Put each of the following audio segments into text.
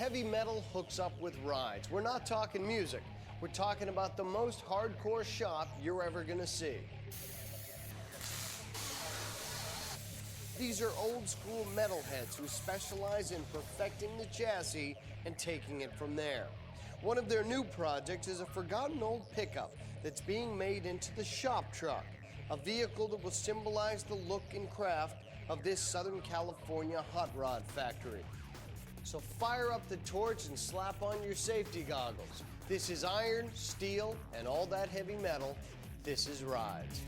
heavy metal hooks up with rides. We're not talking music. We're talking about the most hardcore shop you're ever gonna see. These are old school metalheads who specialize in perfecting the chassis and taking it from there. One of their new projects is a forgotten old pickup that's being made into the shop truck, a vehicle that will symbolize the look and craft of this Southern California hot rod factory. So fire up the torch and slap on your safety goggles. This is iron, steel, and all that heavy metal. This is Rides.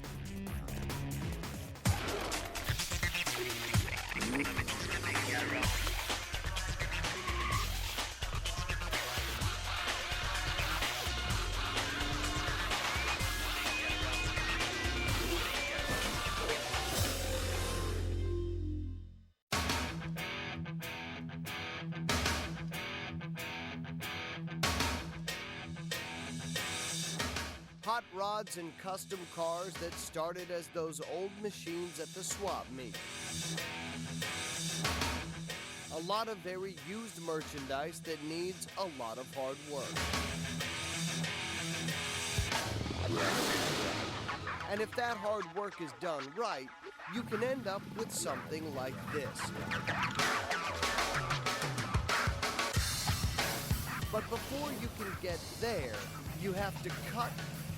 Hot rods and custom cars that started as those old machines at the swap meet. A lot of very used merchandise that needs a lot of hard work. And if that hard work is done right, you can end up with something like this. But before you can get there, you have to cut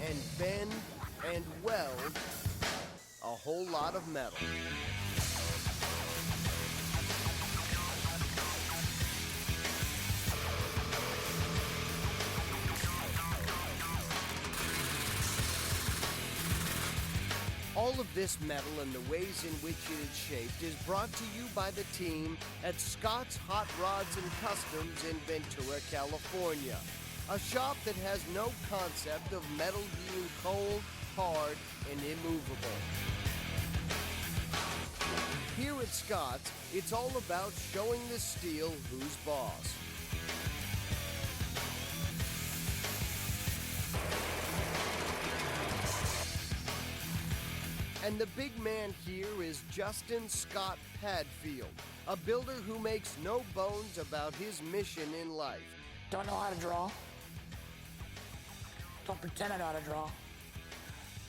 and bend and weld a whole lot of metal. All of this metal and the ways in which it is shaped is brought to you by the team at Scott's Hot Rods and Customs in Ventura, California. A shop that has no concept of metal being cold, hard, and immovable. Here at Scott's, it's all about showing the steel who's boss. And the big man here is Justin Scott Patefield, a builder who makes no bones about his mission in life. Don't know how to draw. Don't pretend I know how to draw.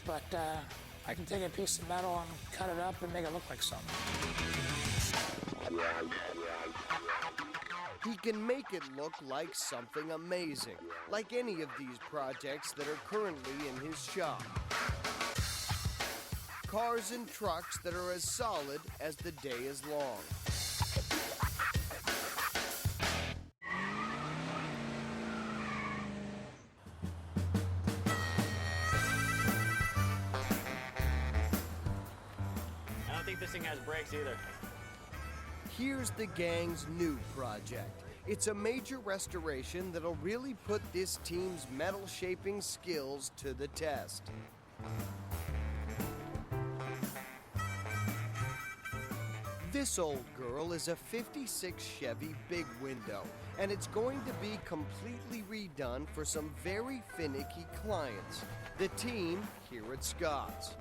But I can take a piece of metal and cut it up and make it look like something. He can make it look like something amazing, like any of these projects that are currently in his shop. Cars and trucks that are as solid as the day is long. I don't think this thing has brakes either. Here's the gang's new project. It's a major restoration that'll really put this team's metal shaping skills to the test. This old girl is a '56 Chevy big window, and it's going to be completely redone for some very finicky clients, the team here at Scott's.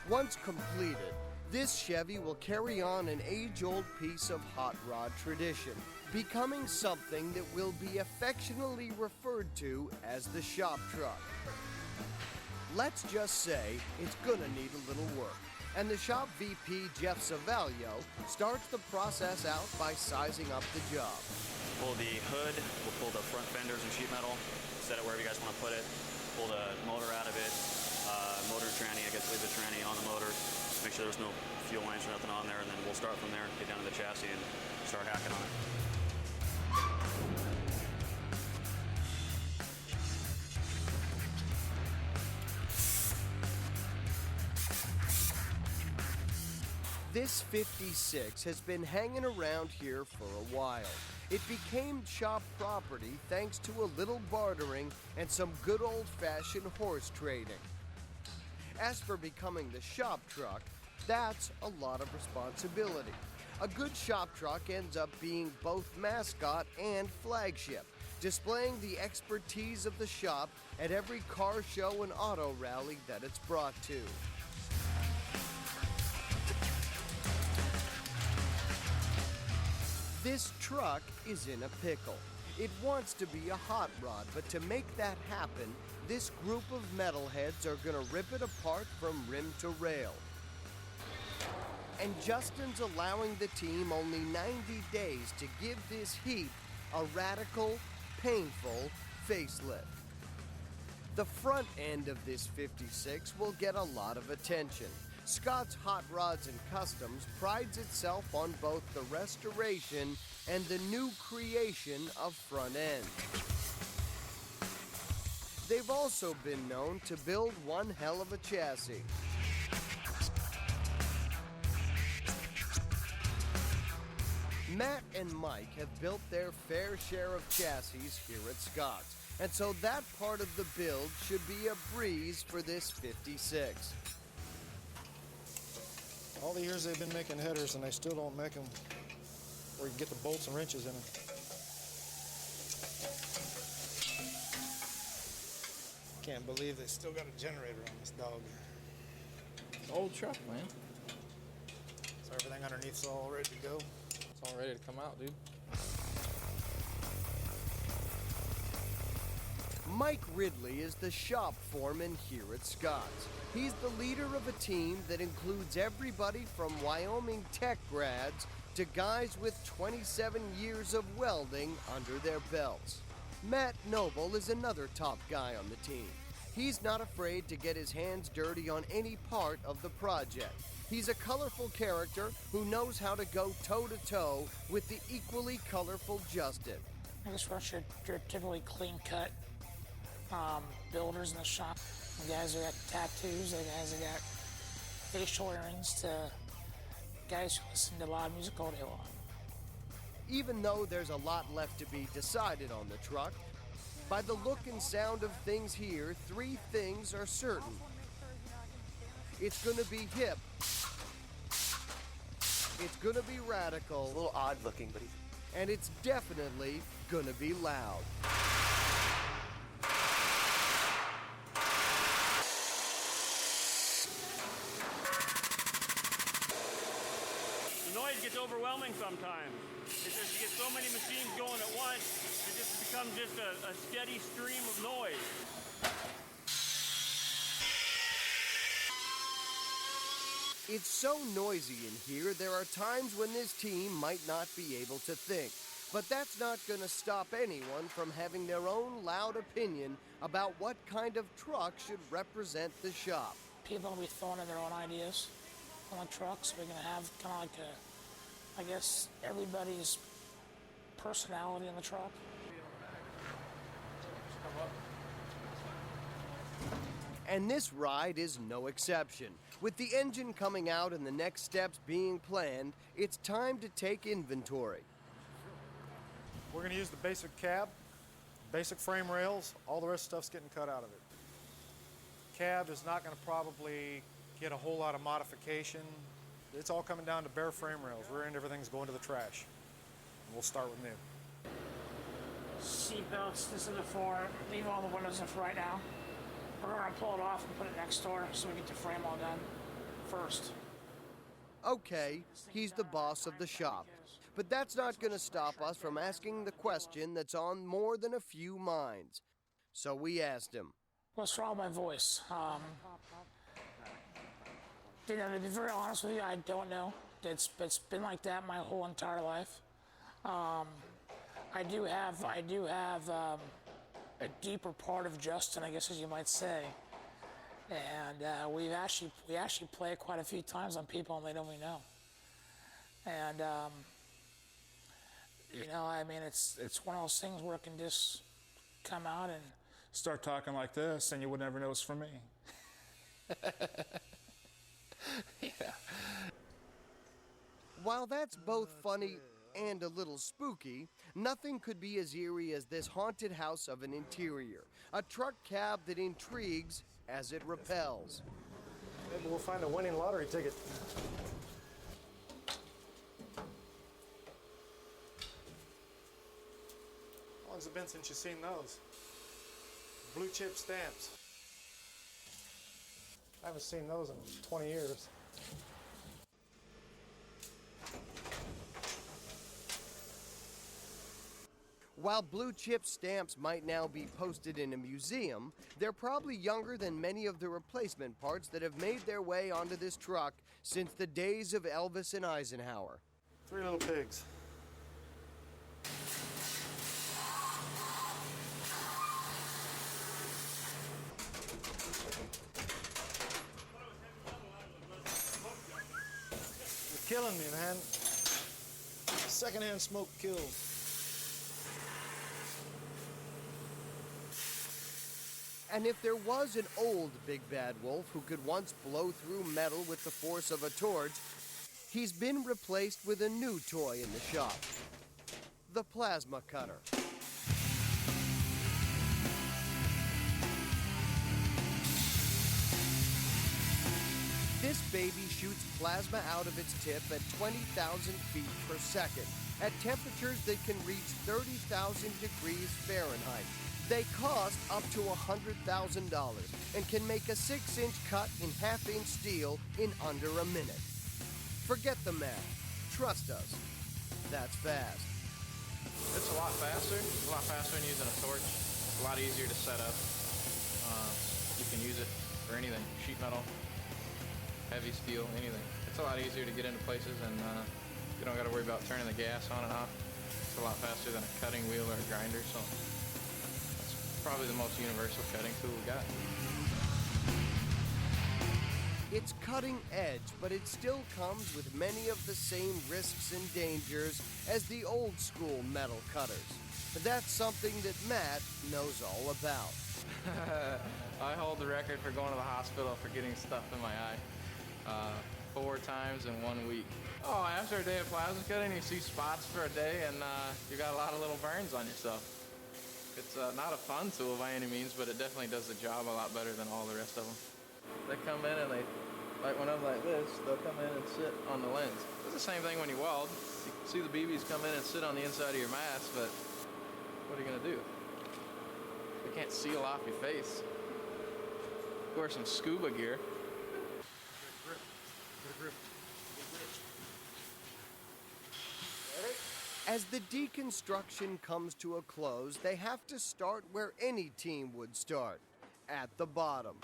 Once completed, this Chevy will carry on an age-old piece of hot rod tradition, becoming something that will be affectionately referred to as the shop truck. Let's just say it's gonna need a little work. And the shop VP, Jeff Savalio, starts the process out by sizing up the job. Pull the hood, we'll pull the front fenders and sheet metal, set it wherever you guys want to put it, pull the motor out of it, motor tranny, I guess leave the tranny on the motor, make sure there's no fuel lines or nothing on there, and then we'll start from there, get down to the chassis and start hacking on it. This '56 has been hanging around here for a while. It became shop property thanks to a little bartering and some good old-fashioned horse trading. As for becoming the shop truck, that's a lot of responsibility. A good shop truck ends up being both mascot and flagship, displaying the expertise of the shop at every car show and auto rally that it's brought to. This truck is in a pickle. It wants to be a hot rod, but to make that happen, this group of metalheads are gonna rip it apart from rim to rail. And Justin's allowing the team only 90 days to give this heap a radical, painful facelift. The front end of this 56 will get a lot of attention. Scott's Hot Rods and Customs prides itself on both the restoration and the new creation of front end. They've also been known to build one hell of a chassis. Matt and Mike have built their fair share of chassis here at Scott's, and so that part of the build should be a breeze for this 56. All the years they've been making headers and they still don't make them where you can get the bolts and wrenches in them. Can't believe they still got a generator on this dog. It's an old truck, man. So everything underneath's all ready to go. It's all ready to come out, dude. Mike Ridley is the shop foreman here at Scott's. He's the leader of a team that includes everybody from Wyoming tech grads to guys with 27 years of welding under their belts. Matt Noble is another top guy on the team. He's not afraid to get his hands dirty on any part of the project. He's a colorful character who knows how to go toe-to-toe with the equally colorful Justin. I guess we're your typically clean-cut builders in the shop. The guys who got tattoos, the guys who got facial earrings, to guys who listen to loud music all day long. Even though there's a lot left to be decided on the truck, by the look and sound of things here, 3 things are certain. It's gonna be hip, it's gonna be radical, a little odd looking, but and it's definitely gonna be loud. The noise gets overwhelming sometimes. It's just you get so many machines going at once, it just becomes just a steady stream of noise. It's so noisy in here, there are times when this team might not be able to think. But that's not going to stop anyone from having their own loud opinion about what kind of truck should represent the shop. People will be throwing in their own ideas on the trucks. We're going to have kind of like I guess, everybody's personality in the truck. And this ride is no exception. With the engine coming out and the next steps being planned, it's time to take inventory. We're going to use the basic cab, basic frame rails, all the rest of stuff's getting cut out of it. Cab is not going to probably get a whole lot of modification. It's all coming down to bare frame rails. Rear end, everything's going to the trash. And we'll start with new. Seat belts, this is the floor. Leave all the windows in for right now. We're going to pull it off and put it next door so we get the frame all done first. Okay, he's the boss of the shop. But that's not going to stop us from asking the question that's on more than a few minds. So we asked him. What's wrong with my voice? You know, to be very honest with you, I don't know. It's been like that my whole entire life. I do have a deeper part of Justin, I guess, as you might say. And we actually play it quite a few times on people and they don't even know. And you know, I mean, it's one of those things where it can just come out and start talking like this, and you would never know it's from me. yeah. While that's both funny and a little spooky, nothing could be as eerie as this haunted house of an interior. A truck cab that intrigues as it repels. Maybe we'll find a winning lottery ticket. How long's it been since you've seen those? Blue chip stamps. I haven't seen those in 20 years. While blue chip stamps might now be posted in a museum, they're probably younger than many of the replacement parts that have made their way onto this truck since the days of Elvis and Eisenhower. 3 little pigs. You're killing me, man. Secondhand smoke kills. And if there was an old Big Bad Wolf who could once blow through metal with the force of a torch, he's been replaced with a new toy in the shop, the plasma cutter. This baby shoots plasma out of its tip at 20,000 feet per second, at temperatures that can reach 30,000 degrees Fahrenheit. They cost up to $100,000 and can make a 6-inch cut in half-inch steel in under a minute. Forget the math. Trust us. That's fast. It's a lot faster. It's a lot faster than using a torch. It's a lot easier to set up. You can use it for anything. Sheet metal, heavy steel, anything. It's a lot easier to get into places, and you don't got to worry about turning the gas on and off. It's a lot faster than a cutting wheel or a grinder, so it's probably the most universal cutting tool we got. It's cutting edge, but it still comes with many of the same risks and dangers as the old school metal cutters. That's something that Matt knows all about. I hold the record for going to the hospital for getting stuff in my eye 4 times in 1 week. Oh, after a day of plasma cutting, you see spots for a day, and you got a lot of little burns on yourself. It's not a fun tool by any means, but it definitely does the job a lot better than all the rest of them. They come in and they, like when I'm like this, they'll come in and sit on the lens. It's the same thing when you weld. You see the BBs come in and sit on the inside of your mask, but what are you gonna do? They can't seal off your face. Wear some scuba gear. As the deconstruction comes to a close, they have to start where any team would start, at the bottom.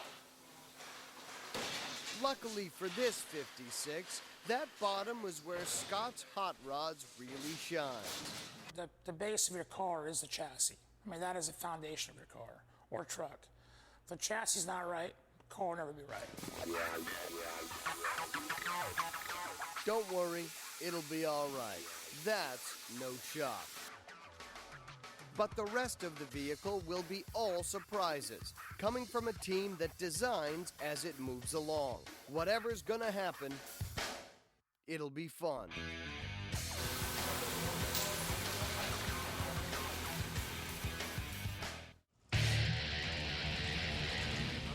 Luckily for this 56, that bottom was where Scott's hot rods really shine. The base of your car is the chassis. I mean, that is the foundation of your car or truck. If the chassis is not right, the car will never be right. Don't worry, it'll be all right. That's no shock. But the rest of the vehicle will be all surprises, coming from a team that designs as it moves along. Whatever's gonna happen, it'll be fun.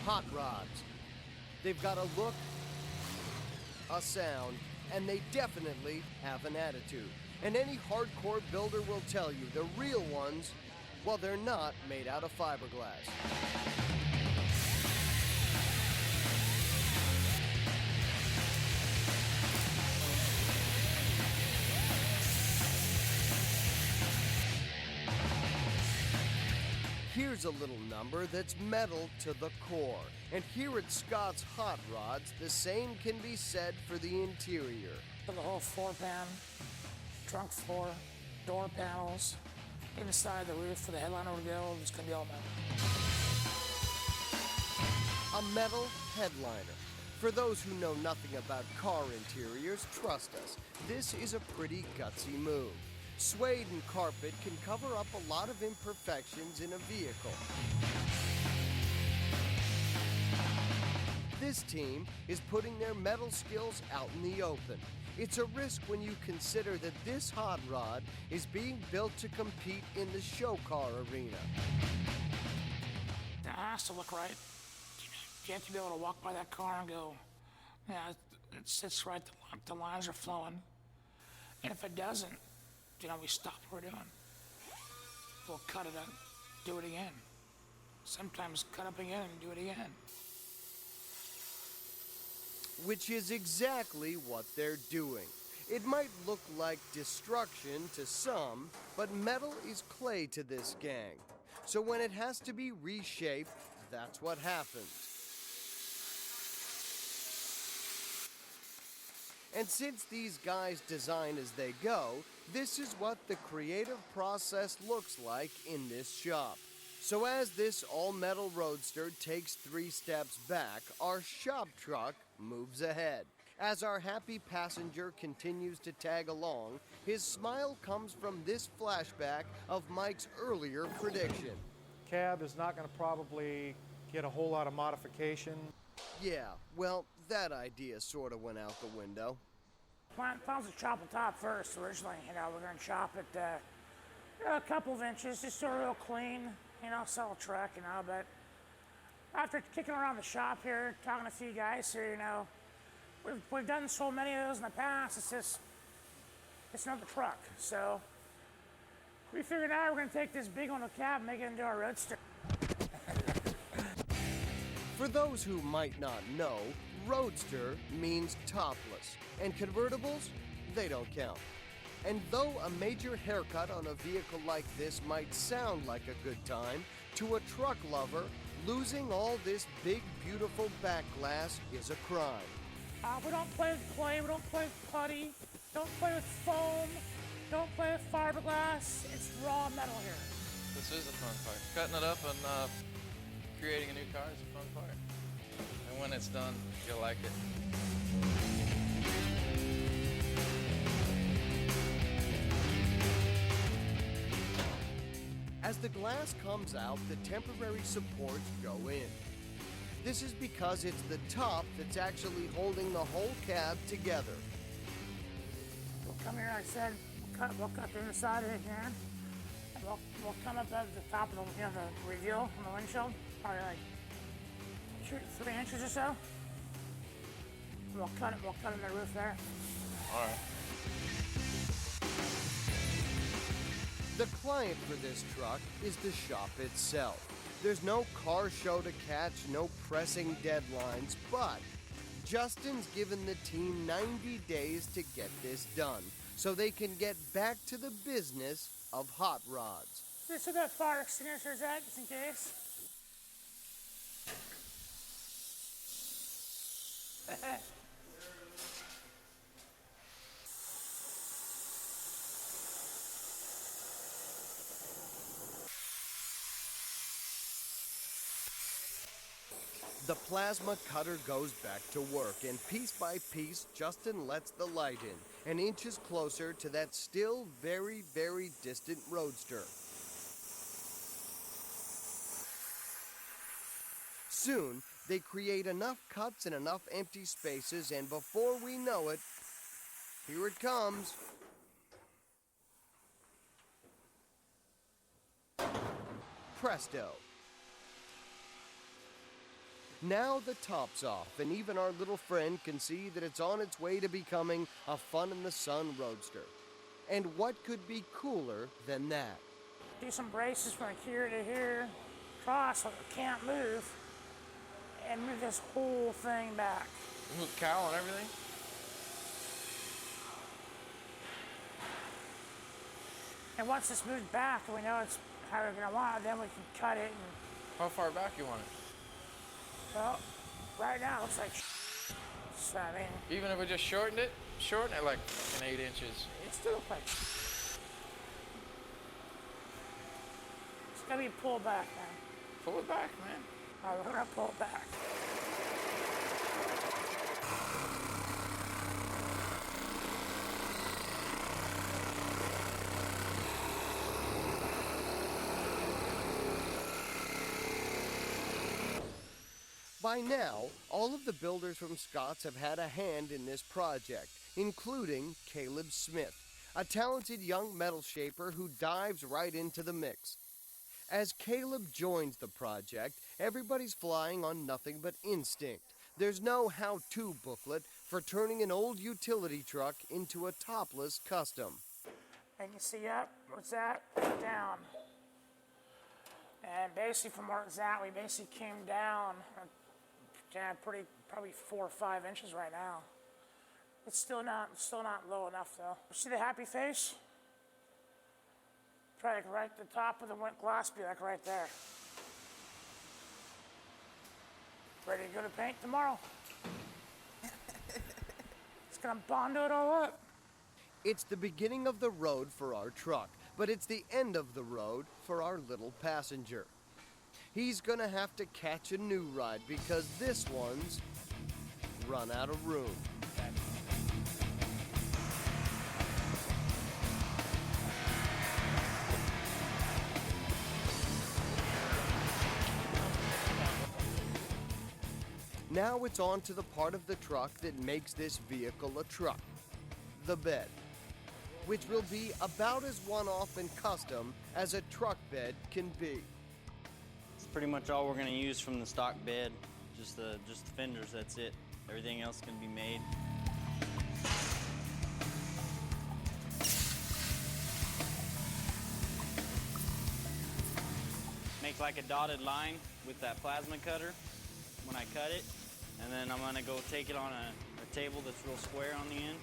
Hot rods. They've got a look, a sound, and they definitely have an attitude. And any hardcore builder will tell you the real ones, well, they're not made out of fiberglass. Here's a little number that's metal to the core. And here at Scott's Hot Rods, the same can be said for the interior. For the whole floor pan, trunk floor, door panels, inside the roof for the headliner reveal, it's gonna be all metal. A metal headliner. For those who know nothing about car interiors, trust us, this is a pretty gutsy move. Suede and carpet can cover up a lot of imperfections in a vehicle. This team is putting their metal skills out in the open. It's a risk when you consider that this hot rod is being built to compete in the show car arena. It has to look right. You have to be able to walk by that car and go, yeah, it sits right, the lines are flowing. And if it doesn't, we stop what we're doing. We'll cut it up, do it again. Sometimes cut up again and do it again. Which is exactly what they're doing. It might look like destruction to some, but metal is clay to this gang. So when it has to be reshaped, that's what happens. And since these guys design as they go, this is what the creative process looks like in this shop. So as this all-metal Roadster takes 3 steps back, our shop truck moves ahead. As our happy passenger continues to tag along, his smile comes from this flashback of Mike's earlier prediction. Cab is not going to probably get a whole lot of modification. Yeah, well, that idea sort of went out the window. Plan was to chop the top first originally. We're going to chop it a couple of inches, just so real clean, sell a truck, but after kicking around the shop here, talking to a few guys here, we've done so many of those in the past, it's another truck. So we figured out we're going to take this big one of cab and make it into our Roadster. For those who might not know, Roadster means topless, and convertibles, they don't count. And though a major haircut on a vehicle like this might sound like a good time, to a truck lover, losing all this big, beautiful back glass is a crime. We don't play with clay, we don't play with putty, don't play with foam, don't play with fiberglass. It's raw metal here. This is a fun part. Cutting it up and creating a new car is a fun part. And when it's done, you'll like it. As the glass comes out, the temporary supports go in. This is because it's the top that's actually holding the whole cab together. We'll come here, like I said, we'll cut the inside of it here. And we'll come up at the top of the reveal on the windshield, probably like 3 inches or so. We'll cut in the roof there. All right. The client for this truck is the shop itself. There's no car show to catch, no pressing deadlines, but Justin's given the team 90 days to get this done, so they can get back to the business of hot rods. Just so that fire extinguisher's at, just in case. The plasma cutter goes back to work, and piece by piece, Justin lets the light in and inches closer to that still very, very distant Roadster. Soon, they create enough cuts and enough empty spaces, and before we know it, here it comes. Presto. Now the top's off, and even our little friend can see that it's on its way to becoming a fun-in-the-sun Roadster. And what could be cooler than that? Do some braces from here to here, cross so it can't move, and move this whole thing back. Move the cowl and everything? And once this moves back, and we know it's how we're going to want it, then we can cut it. And, How far back you want it? well, right now it looks like so, I mean, Even if we just shorten it like in 8 inches. it still looks like it's going to be pulled back, man. Pull it back, man. All right, we're going to pull it back. By now, all of the builders from Scott's have had a hand in this project, including Caleb Smith, a talented young metal shaper who dives right into the mix. As Caleb joins the project, everybody's flying on nothing but instinct. There's no how-to booklet for turning an old utility truck into a topless custom. And you see up, what's that? Down. And basically from where it's at, we basically came down probably 4 or 5 inches right now. It's still not low enough though. See the happy face? Try like right at the top of the glass, be like right there. Ready to go to paint tomorrow. It's gonna Bondo it all up. It's the beginning of the road for our truck, but it's the end of the road for our little passenger. He's gonna have to catch a new ride because this one's run out of room. Now it's on to the part of the truck that makes this vehicle a truck, the bed, which will be about as one-off and custom as a truck bed can be. It's pretty much all we're going to use from the stock bed, just the fenders, that's it. Everything else can be made. Make like a dotted line with that plasma cutter when I cut it, and then I'm gonna go take it on a table that's real square on the end,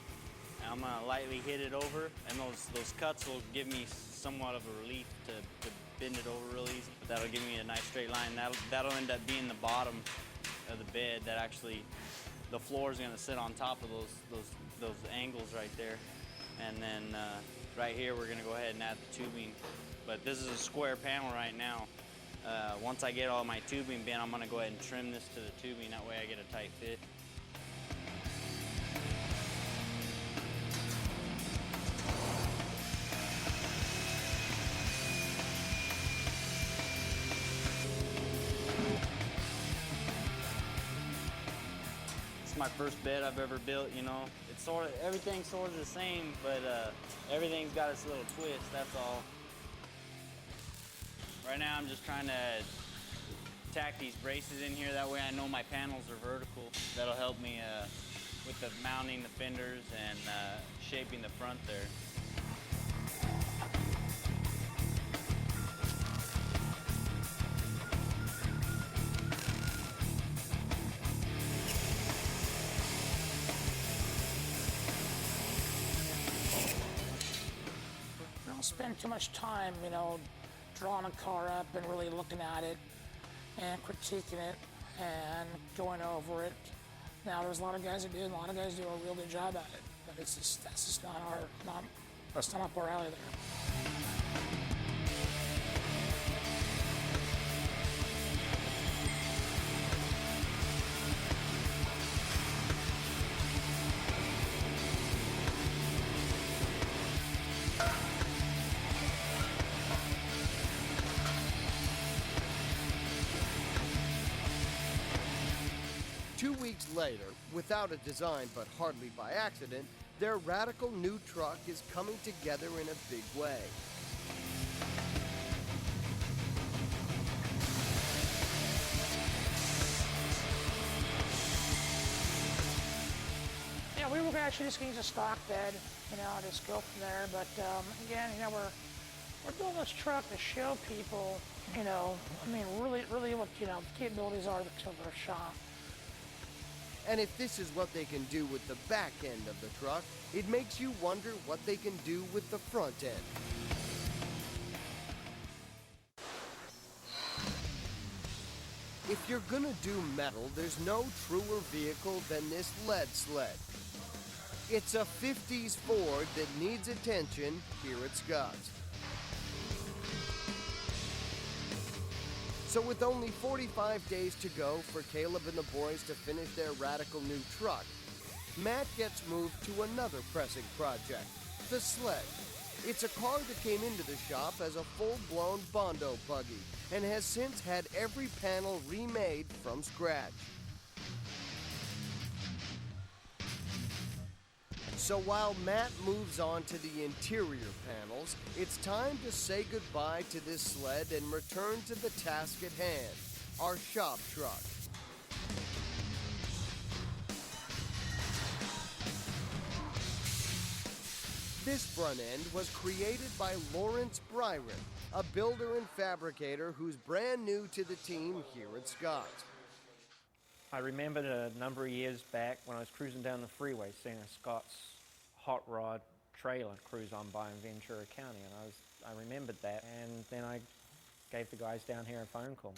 and I'm gonna lightly hit it over, and those cuts will give me somewhat of a relief to bend it over real easy. But that'll give me a nice straight line. That'll end up being the bottom of the bed. That actually, the floor is gonna sit on top of those angles right there, and then right here we're gonna go ahead and add the tubing. But this is a square panel right now. Once I get all my tubing bent, I'm gonna go ahead and trim this to the tubing. That way I get a tight fit. It's my first bed I've ever built, you know. It's everything's sort of the same, but everything's got its little twist, that's all. Right now I'm just trying to tack these braces in here, that way I know my panels are vertical. That'll help me with the mounting the fenders and shaping the front there. Don't spend too much time, you know, drawing a car up and really looking at it and critiquing it and going over it. Now, there's a lot of guys that do, and a lot of guys do a real good job at it, but that's just not up our alley there. 2 weeks later, without a design but hardly by accident, their radical new truck is coming together in a big way. Yeah, we were actually just going to use a stock bed, you know, just go from there. But again, you know, we're building this truck to show people, you know, I mean, really what, you know, capabilities are of our shop. And if this is what they can do with the back end of the truck, it makes you wonder what they can do with the front end. If you're gonna do metal, there's no truer vehicle than this lead sled. It's a 50s Ford that needs attention here at Scott's. So with only 45 days to go for Caleb and the boys to finish their radical new truck, Matt gets moved to another pressing project, the Sled. It's a car that came into the shop as a full-blown Bondo buggy and has since had every panel remade from scratch. So while Matt moves on to the interior panels, it's time to say goodbye to this sled and return to the task at hand, our shop truck. This front end was created by Lawrence Byron, a builder and fabricator who's brand new to the team here at Scott's. I remembered a number of years back when I was cruising down the freeway, seeing a Scott's hot rod trailer cruise on by in Ventura County, and I remembered that, and then I gave the guys down here a phone call.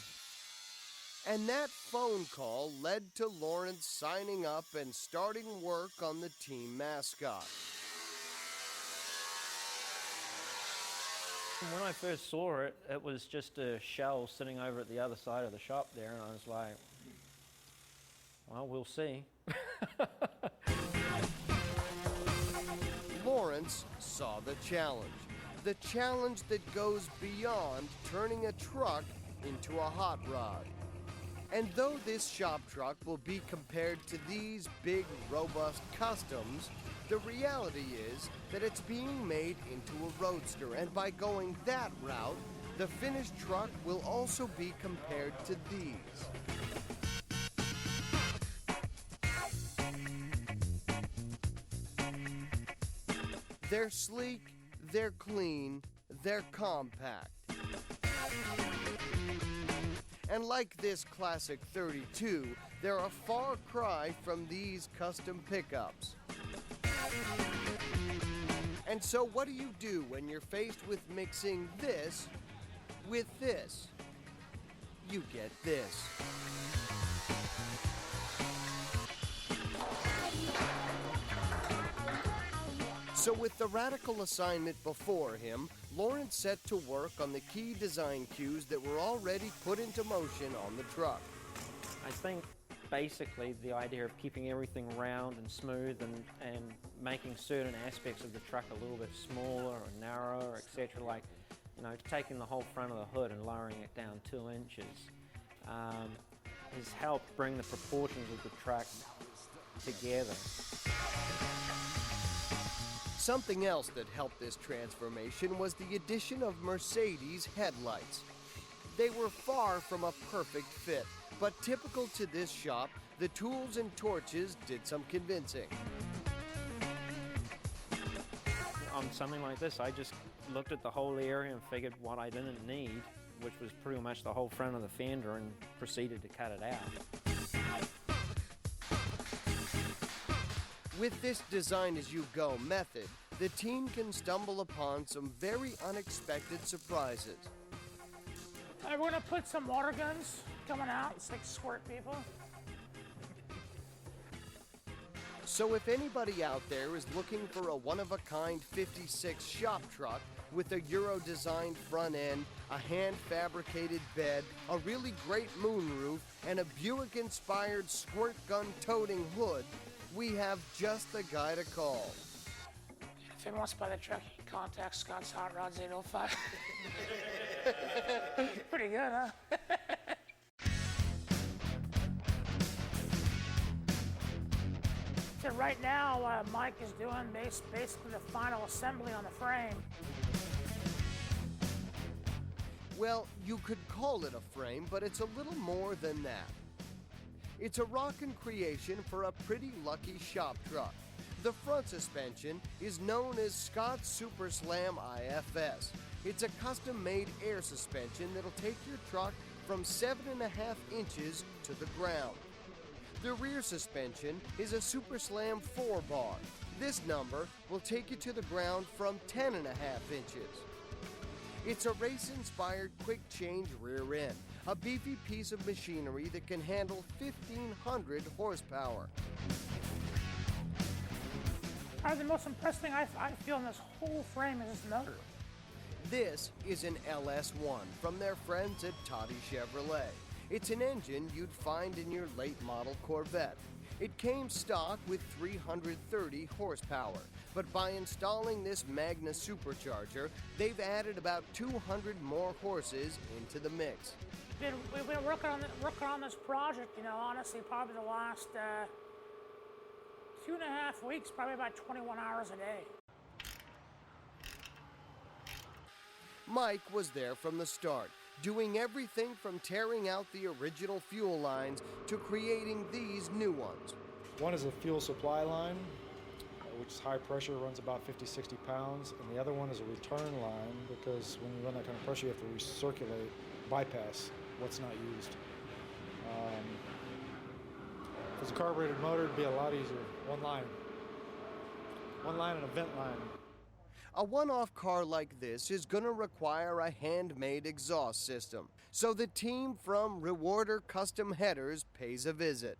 And that phone call led to Lawrence signing up and starting work on the team mascot. When I first saw it, it was just a shell sitting over at the other side of the shop there, and I was like, well, we'll see. Lawrence saw the challenge that goes beyond turning a truck into a hot rod. And though this shop truck will be compared to these big, robust customs, the reality is that it's being made into a Roadster, and by going that route, the finished truck will also be compared to these. They're sleek, they're clean, they're compact. And like this classic 32, they're a far cry from these custom pickups. And so what do you do when you're faced with mixing this with this? You get this. So with the radical assignment before him, Lawrence set to work on the key design cues that were already put into motion on the truck. I think basically the idea of keeping everything round and smooth and making certain aspects of the truck a little bit smaller or narrower, etc., like, you know, taking the whole front of the hood and lowering it down 2 inches, has helped bring the proportions of the truck together. Something else that helped this transformation was the addition of Mercedes headlights. They were far from a perfect fit, but typical to this shop, the tools and torches did some convincing. On something like this, I just looked at the whole area and figured what I didn't need, which was pretty much the whole front of the fender, and proceeded to cut it out. With this design-as-you-go method, the team can stumble upon some very unexpected surprises. We're going to put some water guns coming out. It's like squirt people. So if anybody out there is looking for a one-of-a-kind 56 shop truck with a Euro-designed front end, a hand-fabricated bed, a really great moonroof, and a Buick-inspired squirt gun-toting hood, we have just the guy to call. If anyone wants to buy the truck, you can contact Scott's Hot Rods 805. Pretty good, huh? So right now, Mike is doing basically the final assembly on the frame. Well, you could call it a frame, but it's a little more than that. It's a rockin' creation for a pretty lucky shop truck. The front suspension is known as Scott Super Slam IFS. It's a custom-made air suspension that'll take your truck from 7.5 inches to the ground. The rear suspension is a Super Slam 4-bar. This number will take you to the ground from 10.5 inches. It's a race-inspired quick-change rear end, a beefy piece of machinery that can handle 1,500 horsepower. The most impressive thing I feel in this whole frame is this motor. This is an LS1 from their friends at Toddy Chevrolet. It's an engine you'd find in your late model Corvette. It came stock with 330 horsepower, but by installing this Magna supercharger, they've added about 200 more horses into the mix. We've been working on this project, you know, honestly, probably the last 2.5 weeks, probably about 21 hours a day. Mike was there from the start, doing everything from tearing out the original fuel lines to creating these new ones. One is a fuel supply line, which is high pressure, runs about 50-60 pounds, and the other one is a return line, because when you run that kind of pressure, you have to recirculate, bypass what's not used. If it's a carbureted motor, it'd be a lot easier. One line. One line and a vent line. A one-off car like this is going to require a handmade exhaust system, so the team from Rewarder Custom Headers pays a visit.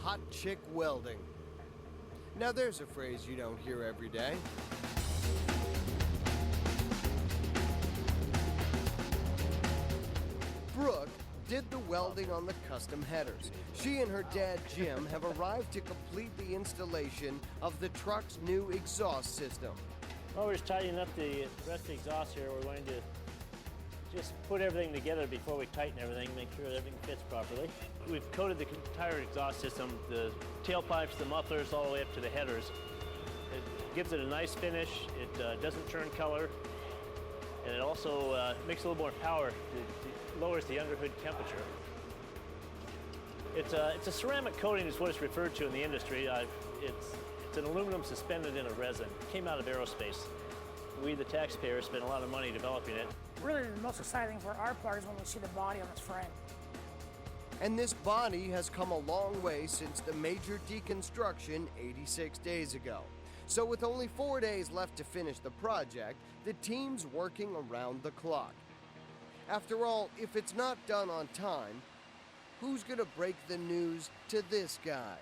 Hot chick welding. Now there's a phrase you don't hear every day. Brooke did the welding on the custom headers. She and her dad Jim have arrived to complete the installation of the truck's new exhaust system. Well, we're just tidying up the rest of the exhaust here. We're going to just put everything together before we tighten everything, make sure everything fits properly. We've coated the entire exhaust system, the tailpipes, the mufflers, all the way up to the headers. It gives it a nice finish. It doesn't turn color. And it also makes a little more power. It lowers the underhood temperature. It's a ceramic coating is what it's referred to in the industry. It's an aluminum suspended in a resin. It came out of aerospace. We, the taxpayers, spent a lot of money developing it. Really, the most exciting for our part is when we see the body on this frame. And this body has come a long way since the major deconstruction 86 days ago. So with only 4 days left to finish the project, the team's working around the clock. After all, if it's not done on time, who's gonna break the news to this guy?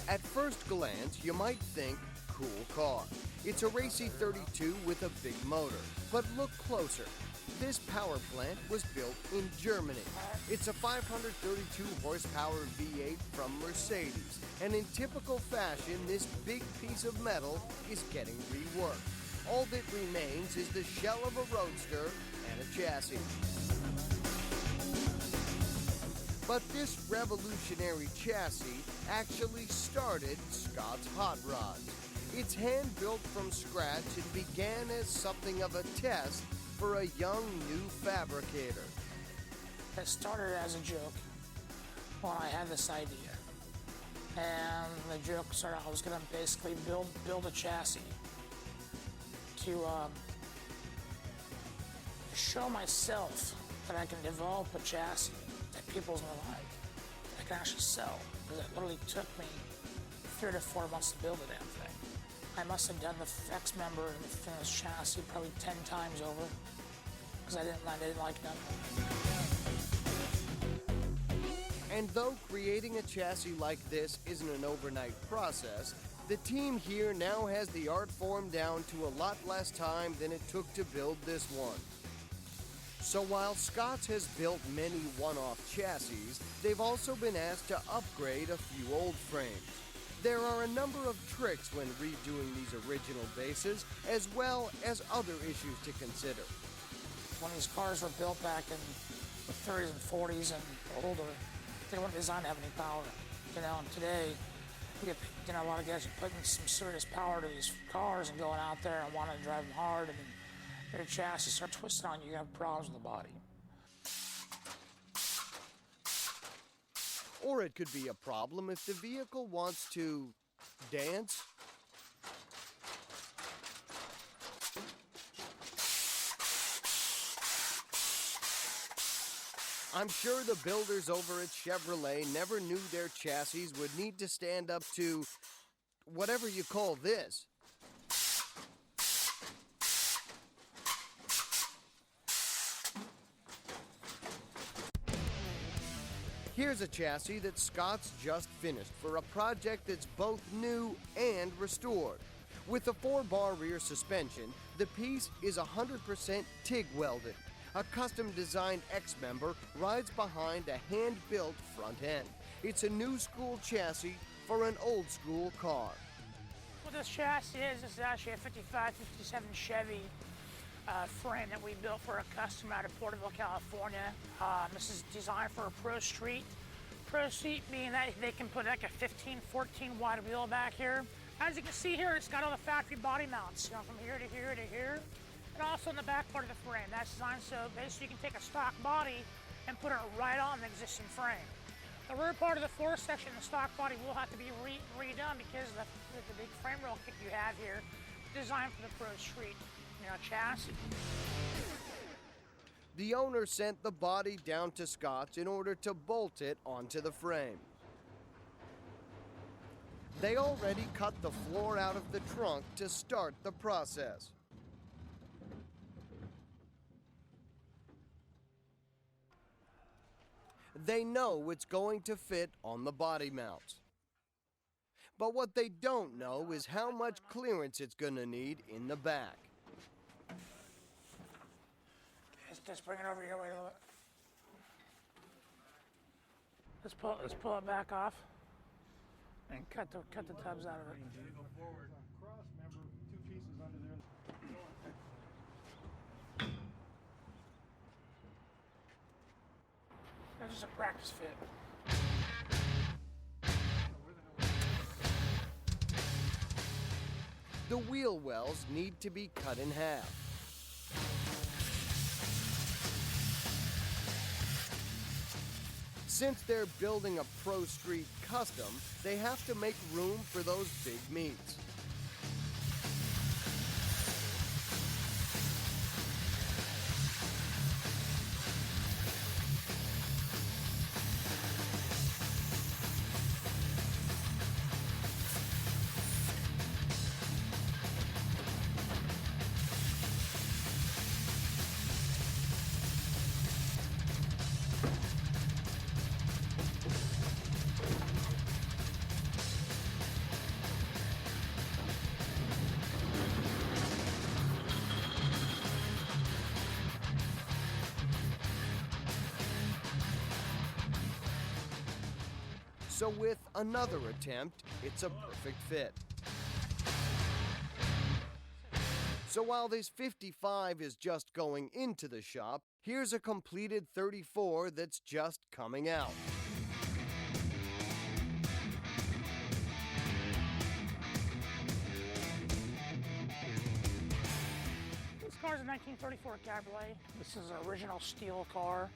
At first glance, you might think, cool car. It's a racy 32 with a big motor. But look closer. This power plant was built in Germany. It's a 532 horsepower V8 from Mercedes. And in typical fashion, this big piece of metal is getting reworked. All that remains is the shell of a Roadster and a chassis. But this revolutionary chassis actually started Scott's Hot Rods. It's hand-built from scratch and began as something of a test for a young new fabricator. It started as a joke when I had this idea. And the joke started, I was gonna basically build a chassis to show myself that I can develop a chassis that people's gonna like, that I can actually sell. Because it literally took me 3 to 4 months to build the damn thing. I must have done the X member and the finished chassis probably 10 times over, because I didn't like none of it. And though creating a chassis like this isn't an overnight process, the team here now has the art form down to a lot less time than it took to build this one. So while Scott's has built many one-off chassis, they've also been asked to upgrade a few old frames. There are a number of tricks when redoing these original bases, as well as other issues to consider. When these cars were built back in the 30s and 40s and older, they weren't designed to have any power. You know, and today, you get, a lot of guys are putting some serious power to these cars and going out there and wanting to drive them hard, and their chassis start twisting on you, you have problems with the body. Or it could be a problem if the vehicle wants to dance. I'm sure the builders over at Chevrolet never knew their chassis would need to stand up to whatever you call this. Here's a chassis that Scott's just finished for a project that's both new and restored. With a 4-bar rear suspension, the piece is 100% TIG welded. A custom-designed X-member rides behind a hand-built front end. It's a new school chassis for an old-school car. What this chassis is, this is actually a 55, 57 Chevy frame that we built for a customer out of Porterville, California. This is designed for a pro street. Pro seat, meaning that they can put like a 15, 14 wide wheel back here. As you can see here, it's got all the factory body mounts, you know, from here to here to here. And also in the back part of the frame. That's designed so basically you can take a stock body and put it right on the existing frame. The rear part of the floor section, the stock body will have to be redone because of the big frame rail kit you have here, designed for the Pro Street, you know, chassis. The owner sent the body down to Scott's in order to bolt it onto the frame. They already cut the floor out of the trunk to start the process. They know it's going to fit on the body mounts. But what they don't know is how much clearance it's going to need in the back. Just bring it over here, wait a little bit. Let's pull it back off and cut the tubs out of it. Go forward. Cross, remember, 2 pieces under there. That's just a practice fit. The wheel wells need to be cut in half. Since they're building a Pro Street custom, they have to make room for those big meats. So with another attempt, it's a perfect fit. So while this 55 is just going into the shop, here's a completed 34 that's just coming out. This car is a 1934 Cabriolet. This is an original steel car.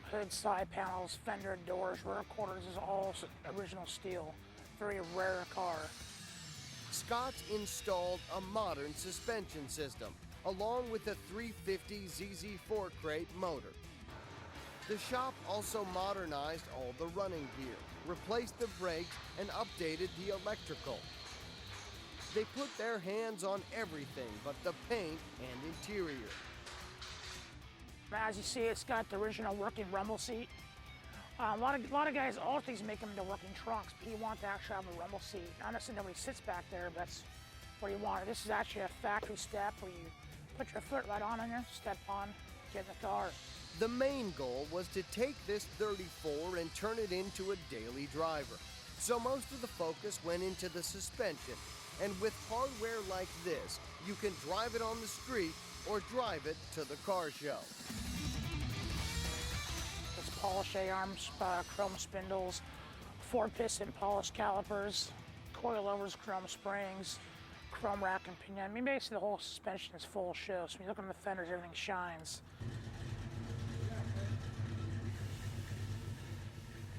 Hood, side panels, fender, doors, rear quarters is all original steel. Very rare car. Scott's installed a modern suspension system, along with a 350 ZZ4 crate motor. The shop also modernized all the running gear, replaced the brakes, and updated the electrical. They put their hands on everything but the paint and interior. As you see, it's got the original working rumble seat. A lot of guys alter these, make them into working trunks, but you want to actually have a rumble seat. Not necessarily nobody sits back there, but that's where you want it. This is actually a factory step where you put your foot right on there, step on, get in the car. The main goal was to take this 34 and turn it into a daily driver. So most of the focus went into the suspension. And with hardware like this, you can drive it on the street or drive it to the car show. It's polished A-arms, chrome spindles, 4-piston polished calipers, coilovers, chrome springs, chrome rack and pinion. I mean, basically the whole suspension is full show. So when you look on the fenders, everything shines.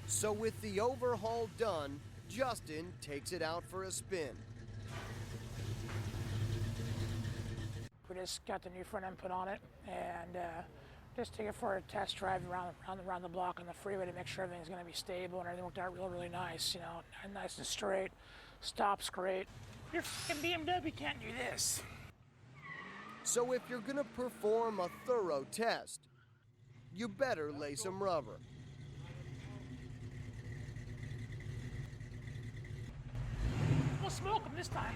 So with the overhaul done, Justin takes it out for a spin. We just got the new front end put on it and just take it for a test drive around the block on the freeway to make sure everything's going to be stable and everything worked out really nice, you know, nice and straight. Stops great. Your fucking BMW can't do this. So if you're going to perform a thorough test, you better lay some rubber. We'll smoke them this time.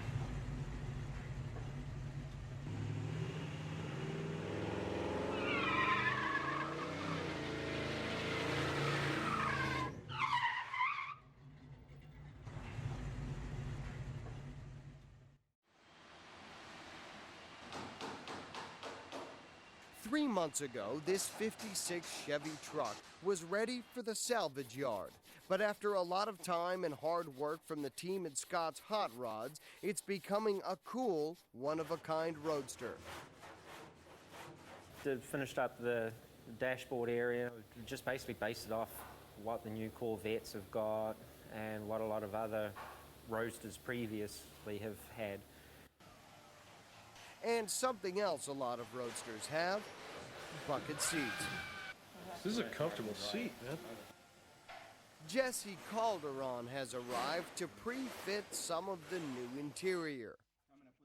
3 months ago, this 56 Chevy truck was ready for the salvage yard, But after a lot of time and hard work from the team at Scott's Hot Rods, it's becoming a cool, one-of-a-kind roadster. Finished up the dashboard area, just basically based it off what the new Corvettes have got and what a lot of other Roadsters previously have had. And something else a lot of Roadsters have, bucket seats. This is a comfortable seat, man. Jesse Calderon has arrived to pre-fit some of the new interior.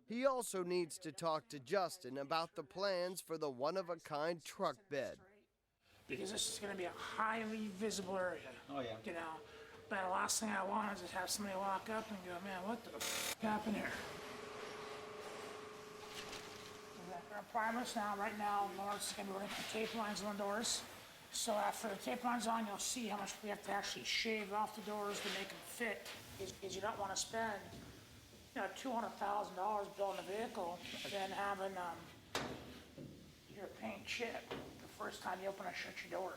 He also needs to talk to Justin about the plans for the one-of-a-kind truck bed. Because this is going to be a highly visible area. Oh, yeah. You know, but the last thing I want is to have somebody walk up and go, man, what the f happened here? Our primers now, right now, Lawrence is going to be running tape lines on the doors. So after the tape line's on, you'll see how much we have to actually shave off the doors to make them fit. Because you don't want to spend, you know, $200,000 building a vehicle than having your paint chip the first time you open and shut your door.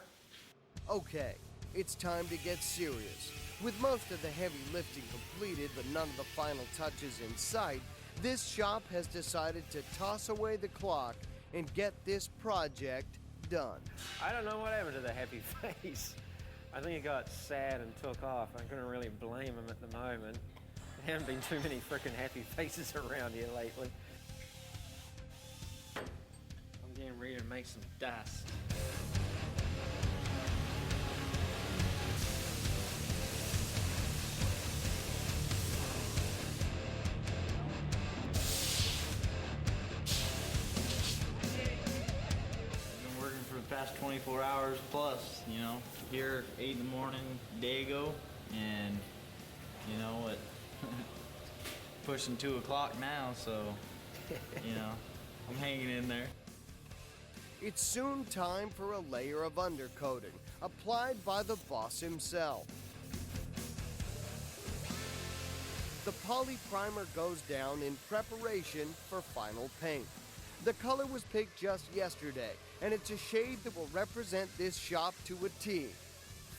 Okay, it's time to get serious. With most of the heavy lifting completed but none of the final touches in sight, this shop has decided to toss away the clock and get this project done. I don't know what happened to the happy face. I think it got sad and took off. I couldn't really blame him at the moment. There haven't been too many frickin' happy faces around here lately. I'm getting ready to make some dust. Past 24 hours plus, you know, here 8 in the morning, day ago, and you know what, pushing 2 o'clock now, so, you know, I'm hanging in there. It's soon time for a layer of undercoating, applied by the boss himself. The poly primer goes down in preparation for final paint. The color was picked just yesterday, and it's a shade that will represent this shop to a T,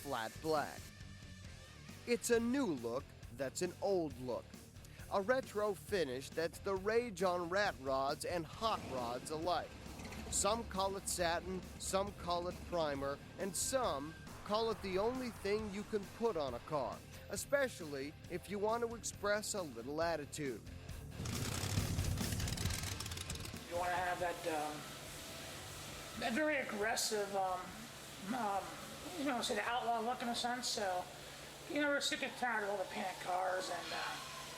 flat black. It's a new look that's an old look, a retro finish that's the rage on rat rods and hot rods alike. Some call it satin, some call it primer, and some call it the only thing you can put on a car, especially if you want to express a little attitude. You want to have that very aggressive, you know, say the outlaw look in a sense. So, you know, we're sick and tired of all the painted cars, and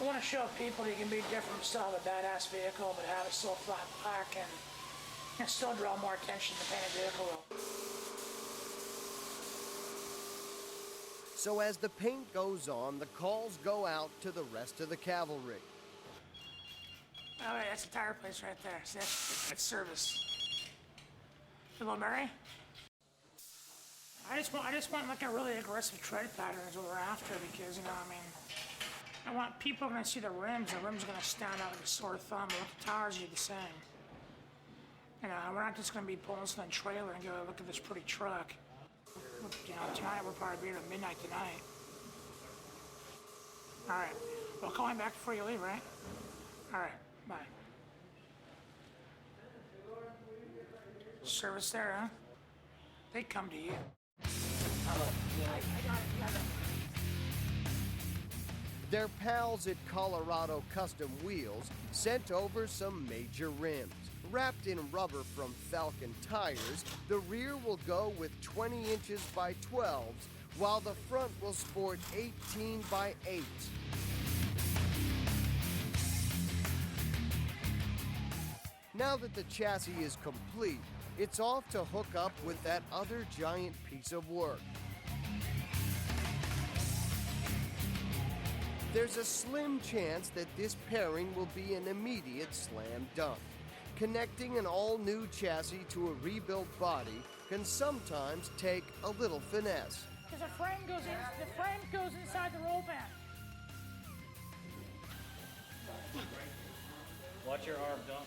we want to show people you can be different, still have a badass vehicle, but have it still flat black and still draw more attention to the painted vehicle. So as the paint goes on, the calls go out to the rest of the cavalry. Oh, wait, that's a tire place right there. See, that's service. Hello, Mary? I just want like a really aggressive tread pattern is what we're after, because, you know, I mean, I want people gonna see the rims are gonna stand out like a sore thumb, but the tires are the same. You know, we're not just gonna be pulling some trailer and go, look at this pretty truck. You know, tonight we'll probably be here at midnight tonight. All right, well, call me back before you leave, right? All right. Bye. Service there, huh? They come to you. Their pals at Colorado Custom Wheels sent over some major rims. Wrapped in rubber from Falcon tires, the rear will go with 20 inches by 12s, while the front will sport 18 by 8. Now that the chassis is complete, it's off to hook up with that other giant piece of work. There's a slim chance that this pairing will be an immediate slam dunk. Connecting an all-new chassis to a rebuilt body can sometimes take a little finesse. Because the frame goes inside the roll band. Watch your arm, Dunk.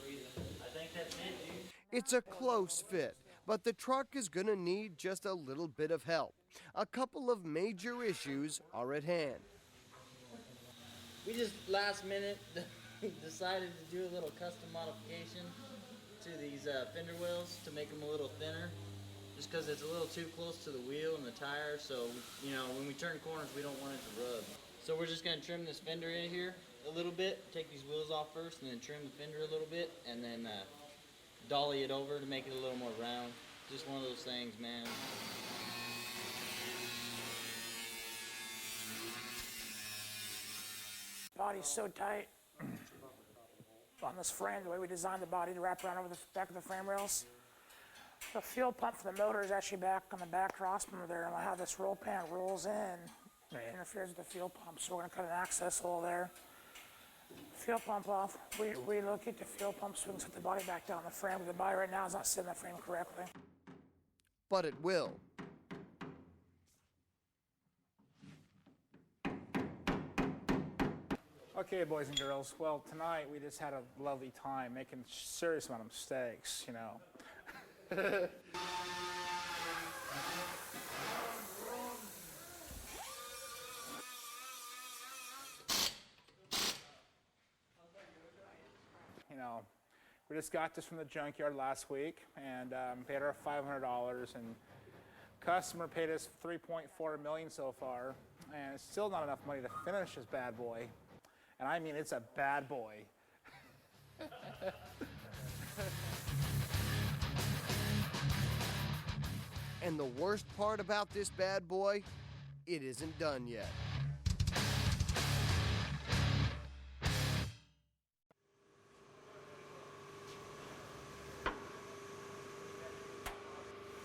I think that's it, dude. It's a close fit, but the truck is gonna need just a little bit of help. a couple of major issues are at hand. We just last minute decided to do a little custom modification to these fender wheels to make them a little thinner, just because it's a little too close to the wheel and the tire, so when we turn corners we don't want it to rub. So we're just going to trim this fender in here a little bit, take these wheels off first, and then trim the fender a little bit, and then dolly it over to make it a little more round. Just one of those things, man. Body's so tight on this frame, the way we designed the body to wrap around over the back of the frame rails. The fuel pump for the motor is actually back on the back cross member there, and how this roll pan rolls in, it interferes with the fuel pump, so we're going to cut an access hole there. Fuel pump off. We locate the fuel pump so we can set the body back down the frame. The body right now is not sitting in the frame correctly. But it will. Okay, boys and girls. Well, tonight we just had a lovely time making a serious amount of mistakes, you know. We just got this from the junkyard last week and paid our $500, and customer paid us $3.4 million so far, and it's still not enough money to finish this bad boy. And I mean, it's a bad boy. And the worst part about this bad boy, it isn't done yet.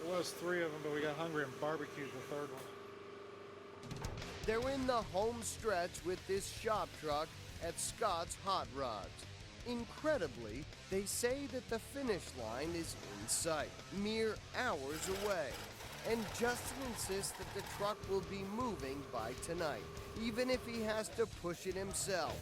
There was 3 of them, but we got hungry and barbecued the 3rd one. They're in the home stretch with this shop truck at Scott's Hot Rods. Incredibly, they say that the finish line is in sight, mere hours away. And Justin insists that the truck will be moving by tonight, even if he has to push it himself.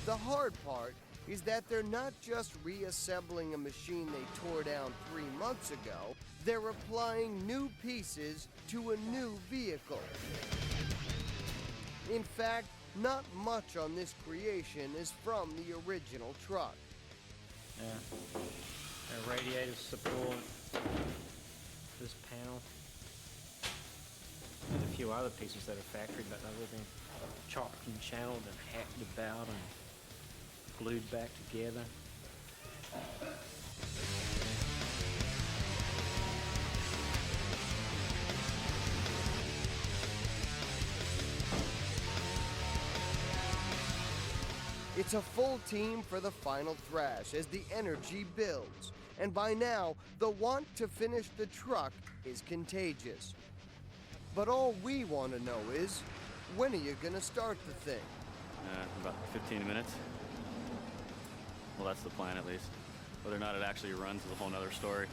The hard part is that they're not just reassembling a machine they tore down 3 months ago, they're applying new pieces to a new vehicle. In fact, not much on this creation is from the original truck. Yeah. Radiator support, this panel, and a few other pieces that are factory, but they've all been chopped and channeled and hacked about and glued back together. It's a full team for the final thrash as the energy builds. And by now, the want to finish the truck is contagious. But all we want to know is, when are you gonna start the thing? About 15 minutes. Well, that's the plan at least. Whether or not it actually runs is a whole nother story.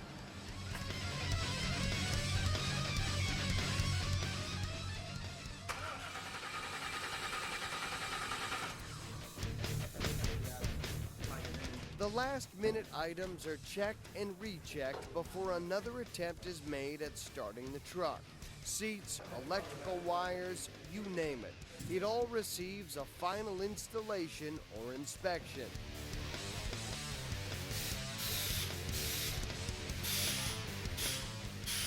The last-minute items are checked and rechecked before another attempt is made at starting the truck. Seats, electrical wires, you name it. It all receives a final installation or inspection.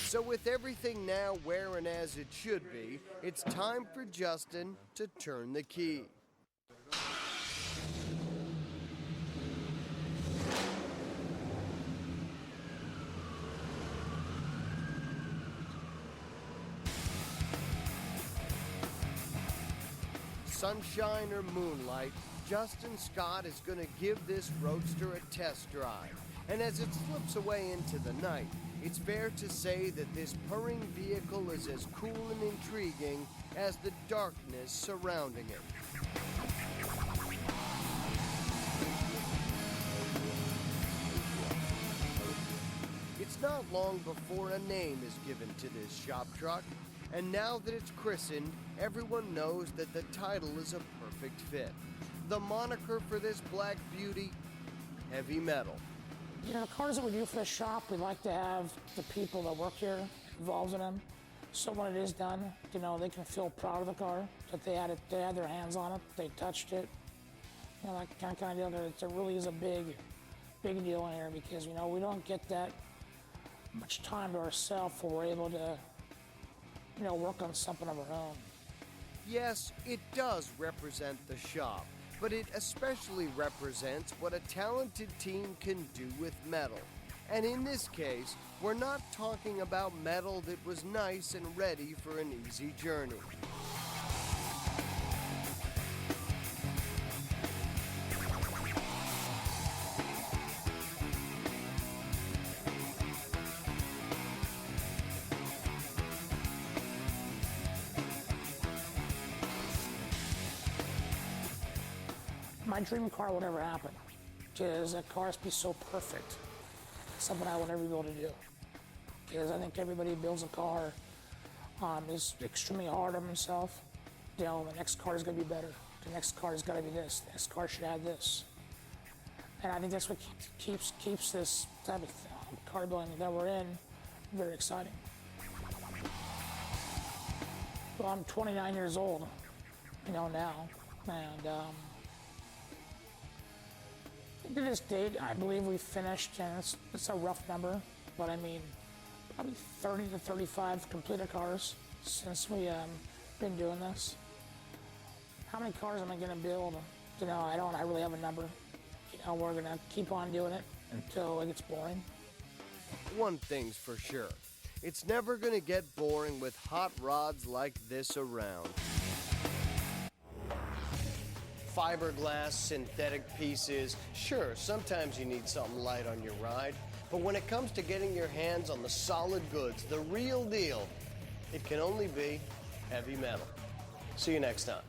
So with everything now where and as it should be, it's time for Justin to turn the key. Sunshine or moonlight, Justin Scott is going to give this Roadster a test drive. And as it slips away into the night, it's fair to say that this purring vehicle is as cool and intriguing as the darkness surrounding it. It's not long before a name is given to this shop truck, and now that it's christened, everyone knows that the title is a perfect fit. The moniker for this black beauty, Heavy Metal. You know, the cars that we do for the shop, we like to have the people that work here involved in them. So when it is done, you know, they can feel proud of the car, that they had their hands on it, they touched it. You know, that kind of deal. It really is a big deal in here because, you know, we don't get that much time to ourselves where we're able to, you know, work on something of our own. Yes, it does represent the shop, but it especially represents what a talented team can do with metal. And in this case, we're not talking about metal that was nice and ready for an easy journey. My dream car would never happen, because that car has to be so perfect. Something I will never be able to do. Because I think everybody who builds a car is extremely hard on themselves. You know, the next car is going to be better. The next car has got to be this. The next car should have this. And I think that's what keeps this type of car building that we're in very exciting. Well, I'm 29 years old, you know, now, and to this date, I believe we finished, and it's a rough number, but I mean, probably 30 to 35 completed cars since we been doing this. How many cars am I gonna build? You know, I really have a number. You know, we're gonna keep on doing it until it gets boring. One thing's for sure, it's never gonna get boring with hot rods like this around. Fiberglass, synthetic pieces. Sure, sometimes you need something light on your ride, but when it comes to getting your hands on the solid goods, the real deal, it can only be heavy metal. See you next time.